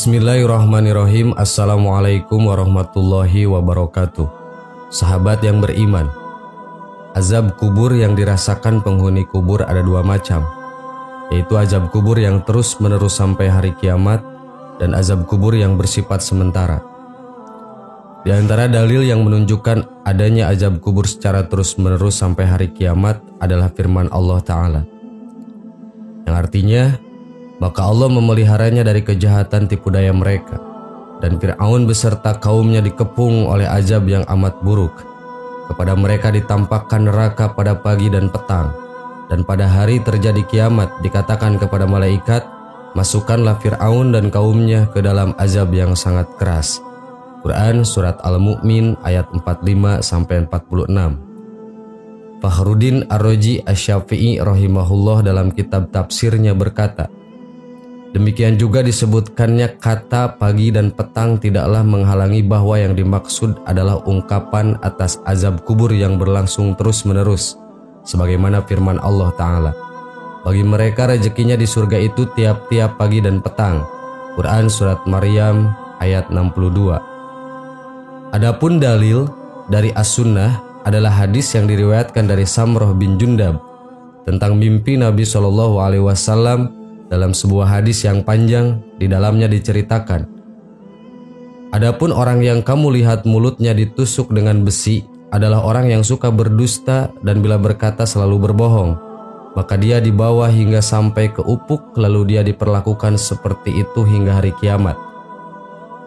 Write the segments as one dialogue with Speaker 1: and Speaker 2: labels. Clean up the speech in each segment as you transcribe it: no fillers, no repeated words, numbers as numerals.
Speaker 1: Bismillahirrahmanirrahim. Assalamualaikum warahmatullahi wabarakatuh. Sahabat yang beriman, azab kubur yang dirasakan penghuni kubur ada dua macam, yaitu azab kubur yang terus menerus sampai hari kiamat dan azab kubur yang bersifat sementara. Di antara dalil yang menunjukkan adanya azab kubur secara terus menerus sampai hari kiamat adalah firman Allah Ta'ala, yang artinya, maka Allah memeliharanya dari kejahatan tipu daya mereka, dan Fir'aun beserta kaumnya dikepung oleh azab yang amat buruk. Kepada mereka ditampakkan neraka pada pagi dan petang, dan pada hari terjadi kiamat dikatakan kepada malaikat, masukkanlah Fir'aun dan kaumnya ke dalam azab yang sangat keras. Quran Surat Al-Mu'min ayat 45-46. Fakhruddin Ar-Razi Asy-Syafi'i rahimahullah dalam kitab tafsirnya berkata, demikian juga disebutkannya kata pagi dan petang tidaklah menghalangi bahwa yang dimaksud adalah ungkapan atas azab kubur yang berlangsung terus-menerus, sebagaimana firman Allah Ta'ala, bagi mereka rezekinya di surga itu tiap-tiap pagi dan petang. Quran Surat Maryam ayat 62. Adapun dalil dari As-Sunnah adalah hadis yang diriwayatkan dari Samroh bin Jundab tentang mimpi Nabi SAW. Dalam sebuah hadis yang panjang, di dalamnya diceritakan, adapun orang yang kamu lihat mulutnya ditusuk dengan besi adalah orang yang suka berdusta dan bila berkata selalu berbohong, maka dia dibawa hingga sampai ke ufuk, lalu dia diperlakukan seperti itu hingga hari kiamat.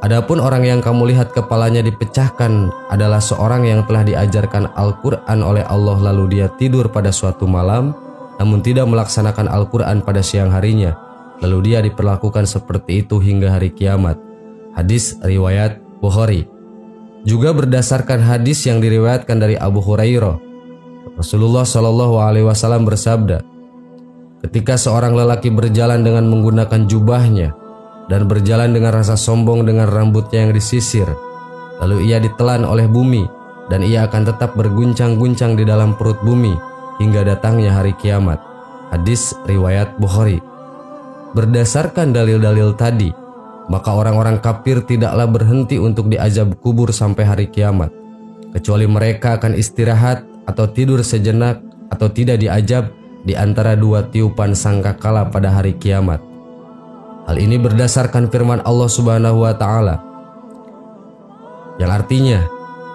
Speaker 1: Adapun orang yang kamu lihat kepalanya dipecahkan adalah seorang yang telah diajarkan Al-Quran oleh Allah, lalu dia tidur pada suatu malam namun tidak melaksanakan Al-Quran pada siang harinya, lalu dia diperlakukan seperti itu hingga hari kiamat. Hadis riwayat Bukhari. Juga berdasarkan hadis yang diriwayatkan dari Abu Hurairah, Rasulullah SAW bersabda, ketika seorang lelaki berjalan dengan menggunakan jubahnya dan berjalan dengan rasa sombong dengan rambutnya yang disisir, lalu ia ditelan oleh bumi dan ia akan tetap berguncang-guncang di dalam perut bumi hingga datangnya hari kiamat. Hadis riwayat Bukhari. Berdasarkan dalil-dalil tadi, maka orang-orang kafir tidaklah berhenti untuk diazab kubur sampai hari kiamat, kecuali mereka akan istirahat atau tidur sejenak atau tidak diazab di antara dua tiupan sangkakala pada hari kiamat. Hal ini berdasarkan firman Allah Subhanahu wa Ta'ala, yang artinya,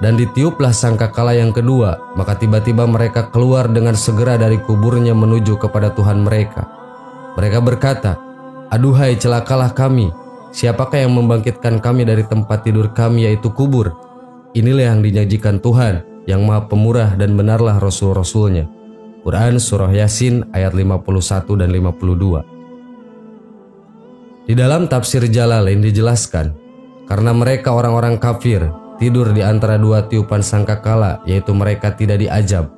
Speaker 1: dan ditiuplah sangkakala yang kedua, maka tiba-tiba mereka keluar dengan segera dari kuburnya menuju kepada Tuhan mereka. Mereka berkata, aduhai celakalah kami, siapakah yang membangkitkan kami dari tempat tidur kami yaitu kubur? Inilah yang dinyajikan Tuhan yang maha pemurah dan benarlah Rasul-Rasulnya. Quran Surah Yasin ayat 51 dan 52. Di dalam tafsir Jalalain dijelaskan, karena mereka orang-orang kafir tidur di antara dua tiupan sangkakala, yaitu mereka tidak diazab.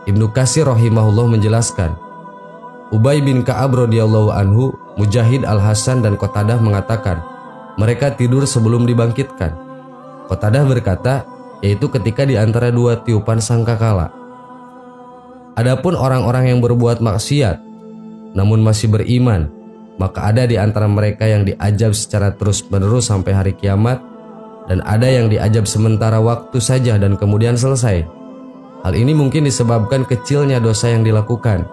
Speaker 1: Ibnu Katsir rahimahullah menjelaskan, Ubay bin Ka'ab radhiyallahu anhu, Mujahid Al-Hasan dan Qatadah mengatakan, mereka tidur sebelum dibangkitkan. Qatadah berkata, yaitu ketika di antara dua tiupan sangkakala. Adapun orang-orang yang berbuat maksiat namun masih beriman, maka ada di antara mereka yang diazab secara terus-menerus sampai hari kiamat, dan ada yang diazab sementara waktu saja dan kemudian selesai. Hal ini mungkin disebabkan kecilnya dosa yang dilakukan,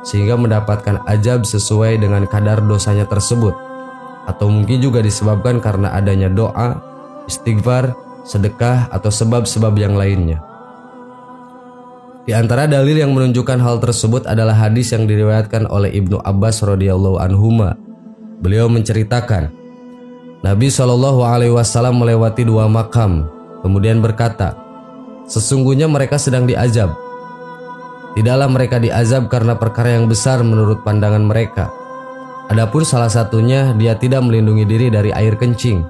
Speaker 1: sehingga mendapatkan azab sesuai dengan kadar dosanya tersebut, atau mungkin juga disebabkan karena adanya doa, istighfar, sedekah, atau sebab-sebab yang lainnya. Di antara dalil yang menunjukkan hal tersebut adalah hadis yang diriwayatkan oleh Ibnu Abbas radhiyallahu anhuma. Beliau menceritakan, Nabi SAW melewati dua makam, kemudian berkata, sesungguhnya mereka sedang diazab. Tidaklah mereka diazab karena perkara yang besar menurut pandangan mereka. Adapun salah satunya dia tidak melindungi diri dari air kencing,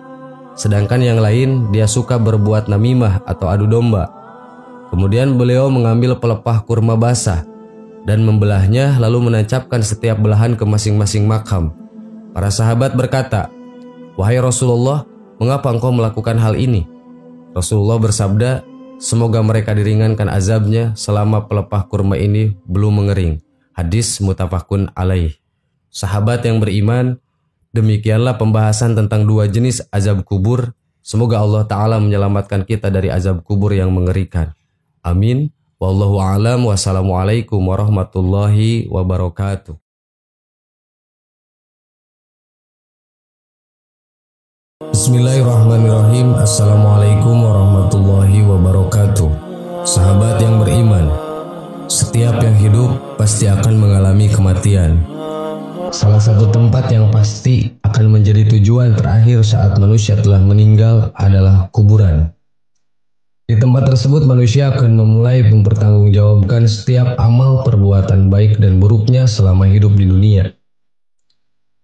Speaker 1: sedangkan yang lain dia suka berbuat namimah atau adu domba. Kemudian beliau mengambil pelepah kurma basah dan membelahnya lalu menancapkan setiap belahan ke masing-masing makam. Para sahabat berkata, wahai Rasulullah, mengapa engkau melakukan hal ini? Rasulullah bersabda, semoga mereka diringankan azabnya selama pelepah kurma ini belum mengering. Hadis muttafaqun alaih. Sahabat yang beriman, Demikianlah pembahasan tentang dua jenis azab kubur. Semoga Allah Ta'ala menyelamatkan kita dari azab kubur yang mengerikan. Amin. Wallahu a'lam. Wassalamualaikum warahmatullahi wabarakatuh. Bismillahirrahmanirrahim. Assalamualaikum warahmatullahi wabarakatuh. Sahabat yang beriman, setiap yang hidup pasti akan mengalami kematian. Salah satu tempat yang pasti akan menjadi tujuan terakhir saat manusia telah meninggal adalah kuburan. Di tempat tersebut manusia akan memulai mempertanggungjawabkan setiap amal perbuatan baik dan buruknya selama hidup di dunia.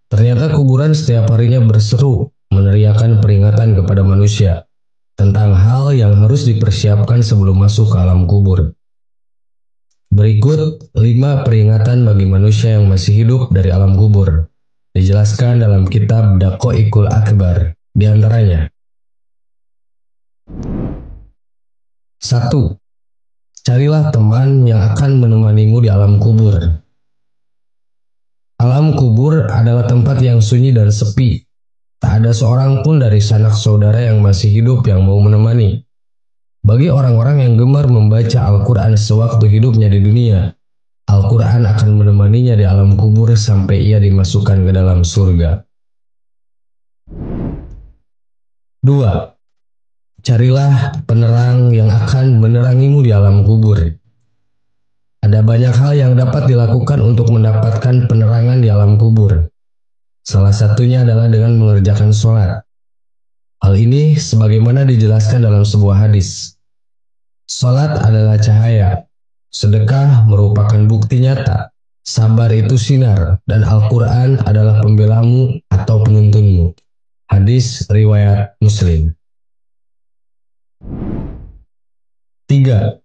Speaker 1: Ternyata kuburan setiap harinya berseru meneriakan peringatan kepada manusia tentang hal yang harus dipersiapkan sebelum masuk ke alam kubur. Berikut 5 peringatan bagi manusia yang masih hidup dari alam kubur. Dijelaskan dalam kitab Daqaiqul Akbar. Di antaranya 1. Carilah teman yang akan menemanimu di alam kubur. Alam kubur adalah tempat yang sunyi dan sepi. Tak ada seorang pun dari sanak saudara yang masih hidup yang mau menemani. Bagi orang-orang yang gemar membaca Al-Quran sewaktu hidupnya di dunia, Al-Quran akan menemaninya di alam kubur sampai ia dimasukkan ke dalam surga. 2. Carilah penerang yang akan menerangimu di alam kubur. Ada banyak hal yang dapat dilakukan untuk mendapatkan penerangan di alam kubur. Salah satunya adalah dengan mengerjakan sholat. Hal ini sebagaimana dijelaskan dalam sebuah hadis. Sholat adalah cahaya, sedekah merupakan bukti nyata, sabar itu sinar, dan Al-Quran adalah pembelamu atau penuntunmu. Hadis riwayat Muslim. 3.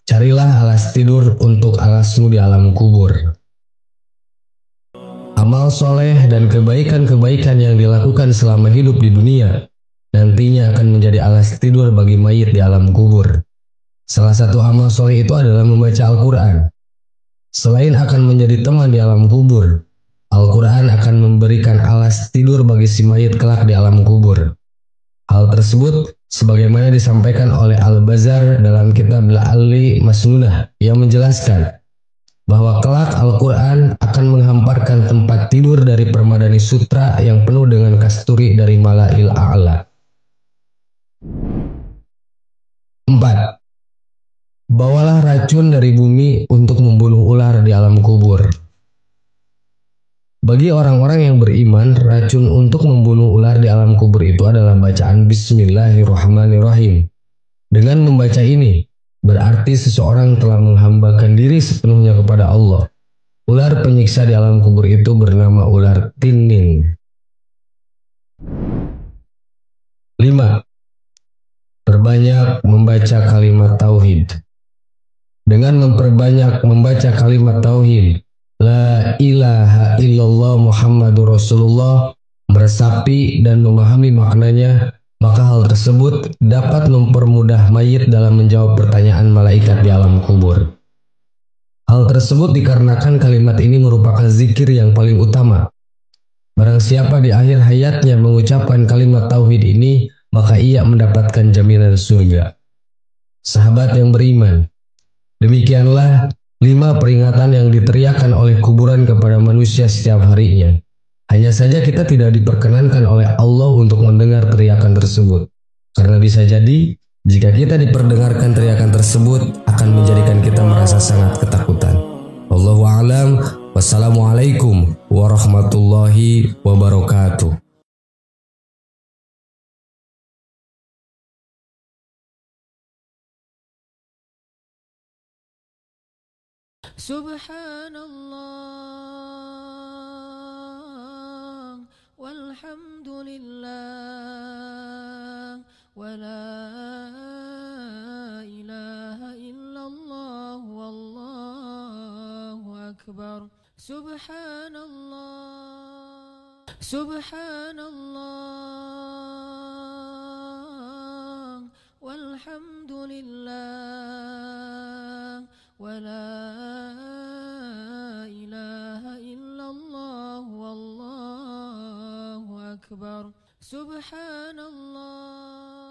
Speaker 1: Carilah alas tidur untuk alasmu di alam kubur. Amal soleh dan kebaikan-kebaikan yang dilakukan selama hidup di dunia nantinya akan menjadi alas tidur bagi mayit di alam kubur. Salah satu amal soleh itu adalah membaca Al-Quran. Selain akan menjadi teman di alam kubur, Al-Quran akan memberikan alas tidur bagi si mayit kelak di alam kubur. Hal tersebut sebagaimana disampaikan oleh Al-Bazar dalam kitab La'alli Masnunah yang menjelaskan bahwa kelak Al-Quran akan menghamparkan tempat tidur dari permadani sutra yang penuh dengan kasturi dari Mala'il A'la. 4. Bawalah racun dari bumi untuk membunuh ular di alam kubur. Bagi orang-orang yang beriman, racun untuk membunuh ular di alam kubur itu adalah bacaan Bismillahirrahmanirrahim. Dengan membaca ini, berarti seseorang telah menghambakan diri sepenuhnya kepada Allah. Ular penyiksa di alam kubur itu bernama ular tinin. 5. Perbanyak membaca kalimat tauhid. Dengan memperbanyak membaca kalimat tauhid, La ilaha illallah Muhammadur Rasulullah, meresapi dan memahami maknanya, maka hal tersebut dapat mempermudah mayit dalam menjawab pertanyaan malaikat di alam kubur. Hal tersebut dikarenakan kalimat ini merupakan zikir yang paling utama. Barang siapa di akhir hayatnya mengucapkan kalimat tauhid ini, maka ia mendapatkan jaminan surga. Sahabat yang beriman, demikianlah 5 peringatan yang diteriakkan oleh kuburan kepada manusia setiap harinya. Hanya saja kita tidak diperkenankan oleh Allah untuk mendengar teriakan tersebut. Karena bisa jadi, jika kita diperdengarkan teriakan tersebut, akan menjadikan kita merasa sangat ketakutan. Wallahu a'lam. Wassalamualaikum warahmatullahi wabarakatuh.
Speaker 2: Subhanallah walhamdulillah wa la ilaha illallah wallahu akbar. Subhanallah walhamdulillah wa la ilaha illallah wallahu أكبر سبحان الله